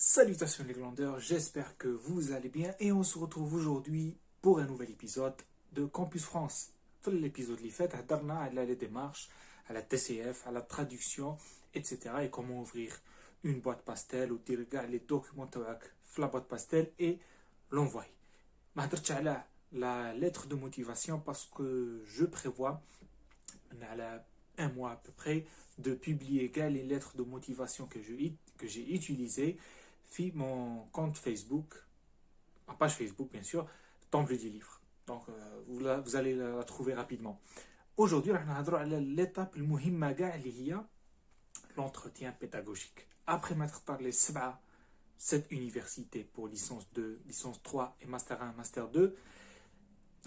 Salutations les glandeurs, j'espère que vous allez bien et on se retrouve aujourd'hui pour un nouvel épisode de Campus France. Dans l'épisode اللي فات هضرنا على les démarches, à la TCF, à la traduction, etc. et comment ouvrir une boîte pastel ou دير كاع les documents تاعك في la boîte pastel et l'envoyer. ما هضرتش على la lettre de motivation parce que je prévois على un mois à peu près de publier les lettres de motivation que j'ai utilisées sur mon compte Facebook, ma page Facebook bien sûr, Temple du livre. Donc vous allez la trouver rapidement. Aujourd'hui, on va parler de l'étape اللي هي l'entretien pédagogique. Après m'être parlé 7 universités pour licence 2, licence 3 et master 1, master 2,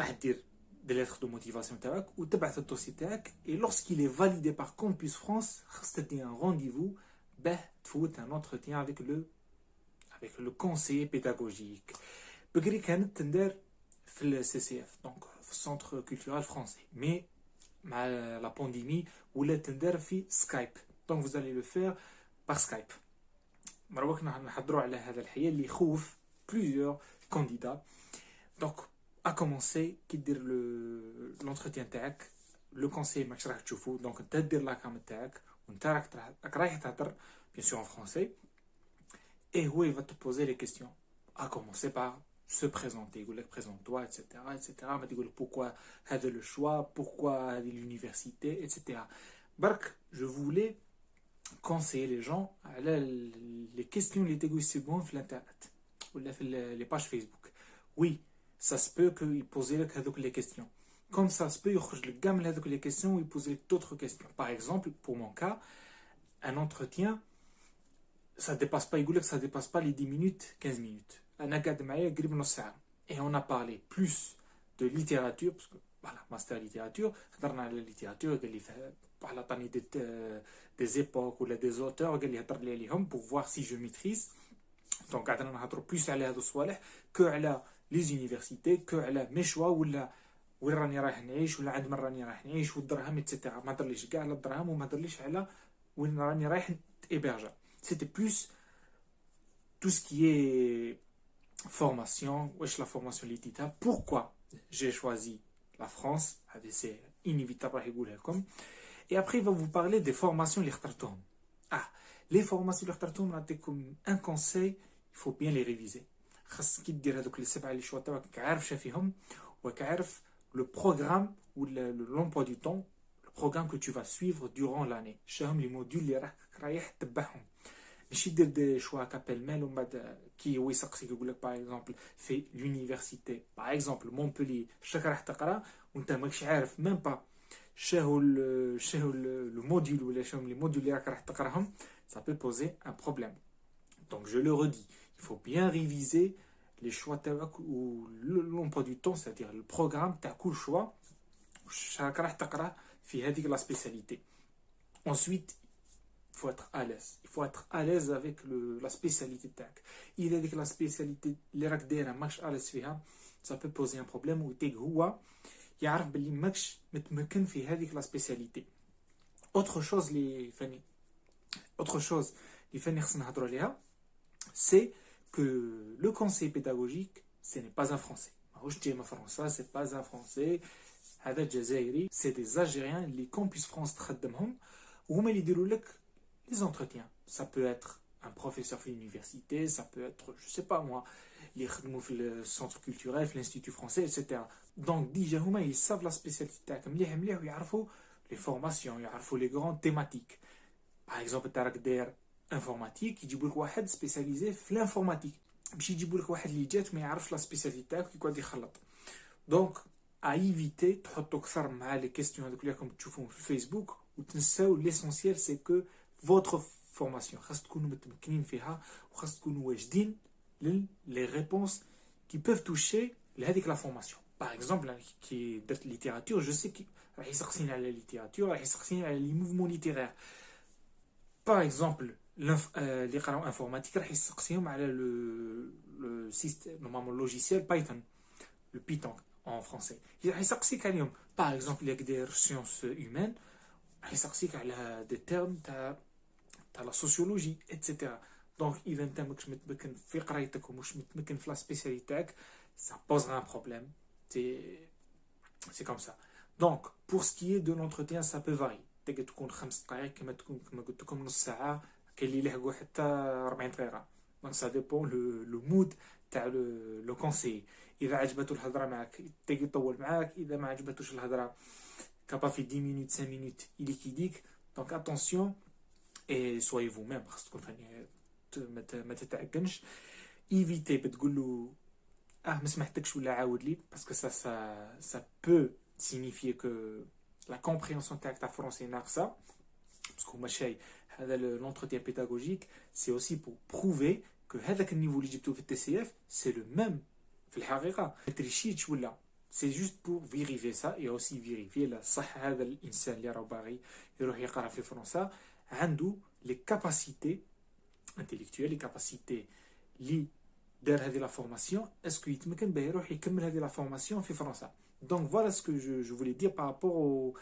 on va dire des lettres de motivation ou تبعت الدوسي تاعك et lorsqu'il est validé par Campus France خاص تدي un rendez-vous تفوت un entretien avec le conseiller pédagogique. بكري كانت تندار في ال CCF donc في الcentre culturel français mais مع la pandémie ولات تندار في Skype donc vous allez le faire par Skype. مروك نحضروا على هذا الحياة اللي يخوف plusieurs candidats. Donc à commencer كي دير l'entretien تاعك le conseiller ماكش راح تشوفو donc انت دير لا كام تاعك وانت رايح تهضر bien sûr en français et où il va te poser les questions à commencer par se présenter يقول لك présente-toi etc ما تقول لك pourquoi هذا le choix pourquoi هذه l'université etc. برك je voulais conseiller les gens على les questions اللي تقول يسيبوهم في الانترنت ولا في les pages Facebook. Oui, ça se peut qu'il pose les questions. Comme ça se peut, il y a les questions ou il pose d'autres questions. Par exemple, pour mon cas, un entretien, ça dépasse pas les 10 minutes, 15 minutes. Et on a parlé plus de littérature, parce que voilà, master littérature, la littérature, des époques ou des auteurs, pour voir si je maîtrise. Donc, on a plus à que à les universités, que على mes choix ولا وين راني رايح نعيش ولا عند من راني رايح نعيش والدرهم etc. ما هضرليش كاع على الدرهم وما هضرليش على وين راني رايح héberger. C'était plus tout ce qui est formation, wesh la formation l'étita. Pourquoi j'ai choisi la France, c'est inévitable راح يقولها لكم. Et après il va vous parler des formations اللي اخترتهم. Les formations اللي اخترتهم نعطيكم un conseil, il faut bien les réviser. خاص كي دير هذوك السبعه اللي شوا تاعك عارف شافيهم وكعارف لو بروغرام ولا l'emploi du temps, le programme que tu vas suivre durant l'année. شاهم لي موديول اللي رايح تتبعهم ماشي دير دي شوا كابيل مال ومن بعد كي هو يسقسيك يقول لك باغ اكزومبل في لونيفرسيتي باغ اكزومبل مونبولي شاك راح تقرا وانت ماكش عارف ميم با شاهو لو موديول ولا شاهم لي موديول اللي راك راح تقراهم. Ça peut poser un problème. Donc je le redis, il faut bien réviser les choix ou l'emploi du temps, c'est-à-dire le programme, tu as le choix, chaque راح تقرا في هذيك la spécialité. Ensuite, il faut être à l'aise. Il faut être à l'aise avec la spécialité تاعك. إذا هذيك la spécialité اللي راك دايرها ماكش à l'aise فيها, ça peut poser un problème ويتيك هو يعرف باللي ماكش متمكن في هذيك la spécialité. Autre chose اللي فاني خصنا نهضروا عليها, c'est que le conseil pédagogique, ce n'est pas un Français. C'est pas un Français. C'est des Algériens, les Campus France تخدمهم وهما اللي يديروا لك les entretiens. Ça peut être un professeur في l'université, ça peut être, je sais pas moi, اللي يخدموا في le centre culturel, في l'institut français, etc. Donc déjà هما ils savent la spécialité تاعك مليح ويعرفوا les formations, يعرفوا les grandes thématiques. Par exemple, tu as des informatique, يجيبوا لك واحد سبيسياليزي في الانفورماتيك باش يجيبوا لك واحد اللي جات ما يعرفش لا سبيسياليتي تاعك ويقعد يخلط. دونك ايفيتي تحطوا اكثر مع لي كيستيون هذوك اللي راكم تشوفوهم في الفيسبوك وتنساو ليسونسيال سي كو فوتر فورماسيون خاص تكونوا متمكنين فيها وخاص تكونوا واجدين لي ريبونس كي بيف توشي لهذيك لا فورماسيون. باغ اكزومبل كي درت ليتيراتور جو سي كي راح يسقسيني على ليتيراتور راح يسقسيني على لي موفمون ليتيرير. باغ اكزومبل اللي يقراو انفورماتيك راح يسقسيهم على لو سيستم نورمالمون لوجيسيال بايثون لو بيتون en français. راح يسقسيك عليهم باغ اكزومبل ياك داير سيونس هيومان راح يسقسيك على دي تيرم تاع لا سوسيولوجي اتسيتيرا. Donc, إذا أنت ماكش متمكن في قرايتك ومش متمكن في لا سبيسياليتي تاعك, ça posera un problème. C'est comme ça. Donc, pour ce qui est de l'entretien, ça peut varier. تقدر تكون 5 دقائق كما قلت لكم نص ساعة, كاين اللي يلحقوا حتى 40 دقيقة. Donc, ça dépend le mood تاع le conseiller. إذا عجبته الهضرة معك تقدر يطول معاك, إذا ما عجبتوش الهضرة كابا في 10 minutes 5 minutes il يكيديك. Donc, attention et soyez vous-même. خاص تكون فاني ما تتعقنش. évitez بتقول له ما سمحتكش ولا عاود لي, parce que ça peut signifier que la compréhension تاعك تاع فرونسي ناقصه. parce que هما شاي هذا l'entretien pédagogique c'est aussi pour prouver que هذاك النيفو اللي جبتو في التي سي اف c'est le même في الحقيقه. ما تريشيتش ولا, c'est juste pour vérifier ça et aussi vérifier لا صح هذا الانسان اللي راه باغي يروح يقرا في فرنسا عنده les capacités intellectuelles, les capacités اللي دار هذه لا فورماسيون, اسكو يتمكن باه يروح يكمل هذه لا فورماسيون في فرنسا. Donc voilà ce que je voulais dire par rapport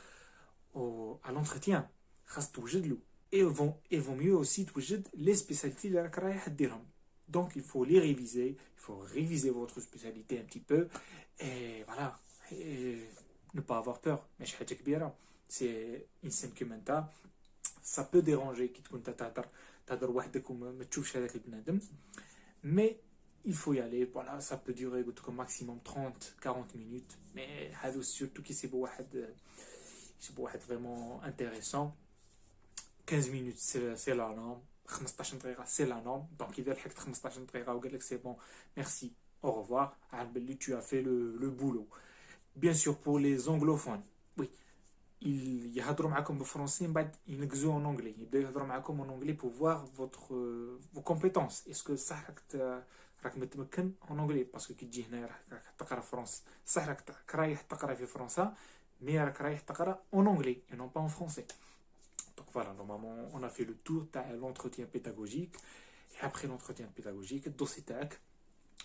à l'entretien. خاص توجد له et vaut mieux aussi توجد les spécialités اللي راك رايح ديرهم. Donc il faut les réviser, il faut réviser votre spécialité un petit peu et voilà, et ne pas avoir peur. مش حاجة كبيرة, c'est إنسان كيما انت, ça peut déranger كي تكون تهضر وحدك وما تشوفش هذاك البنادم, mais il faut y aller. Voilà, ça peut durer comme maximum 30-40 minutes, mais surtout qui c'est واحد vraiment intéressant. 15 minutes c'est la norme, 15 دقيقة c'est la norme. Donc إذا لحقت 15 دقيقة وقال لك c'est bon, merci, au revoir, tu as fait le boulot. Bien sûr pour les anglophones, oui, ils يهضروا معكم بالفرنسي, من بعد ينقزوا en anglais, يبداو يهضروا معكم en anglais pour voir vos compétences. Est-ce que صح راك متمكن en anglais, parce que كي تجي هنا راك تقرا فرنسا, صح راك رايح تقرا في فرنسا, mais راك رايح تقرا en anglais et non pas en français. Donc voilà, normalement on a fait le tour de l'entretien pédagogique. Et après l'entretien pédagogique, الدوسي تاعك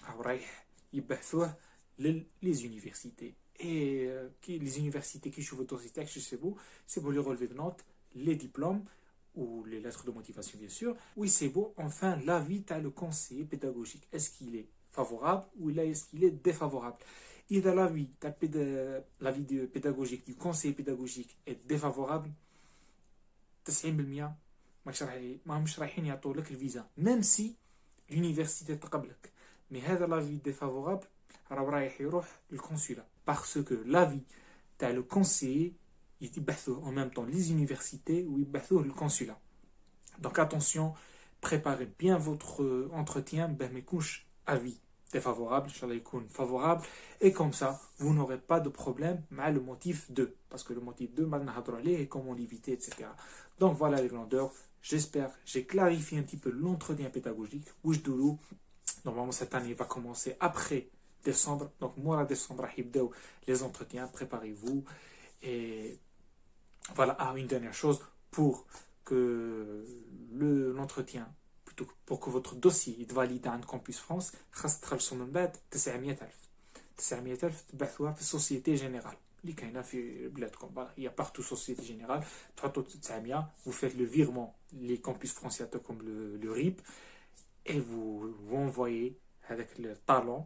رايح يبحثوه les universités. Et les universités qui jouent votre dossier texte, c'est pour les relevés de notes, les diplômes ou les lettres de motivation, bien sûr. Oui, c'est beau. Enfin, l'avis de le conseiller pédagogique. Est-ce qu'il est favorable ou est-ce qu'il est défavorable? Et dans l'avis pédagogique du conseiller pédagogique est défavorable, 90% ماهمش رايحين يعطوا لك الفيزا, même si l'université تقبلك. Mais هذا l'avis défavorable رايح يروح للconsulat, parce que l'avis تاع le conseiller يبحثوه en même temps les universités ou يبحثوه le consulat. Donc attention, préparez bien votre entretien باه ما يكونش avis défavorable, inchallah يكون favorable, et comme ça vous n'aurez pas de problème مع le motif 2, parce que le motif 2 ما نهضروا عليه et comment l'éviter, etc. Donc voilà les grandeurs, j'espère j'ai clarifié un petit peu l'entretien pédagogique. وجدوا normalement cette année va commencer après décembre, donc mois de décembre يبداو les entretiens, préparez-vous. Et voilà, une dernière chose, pour que l'entretien, plutôt pour que votre dossier est validé à Campus France, خاص تخلصوا من بعد 900,000 تبعثوها في السوسيتي جينيرال اللي كاينه في بلادكم. Il y a partout société générale, تحطوا 900, vous faites le virement les Campus France يعطيكم le RIP et vous envoyez avec le talon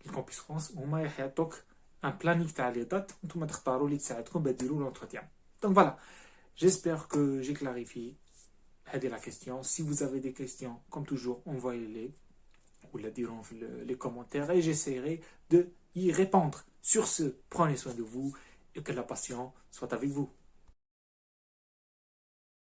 le Campus France, وهما يعطوك un planning تاع لي دات, نتوما تختاروا اللي تساعدكم باش ديروا l'entretien. Donc voilà, j'espère que j'ai clarifié la question. Si vous avez des questions, comme toujours, envoyez-les ou la diront dans les commentaires et j'essaierai de y répondre. Sur ce, prenez soin de vous et que la passion soit avec vous.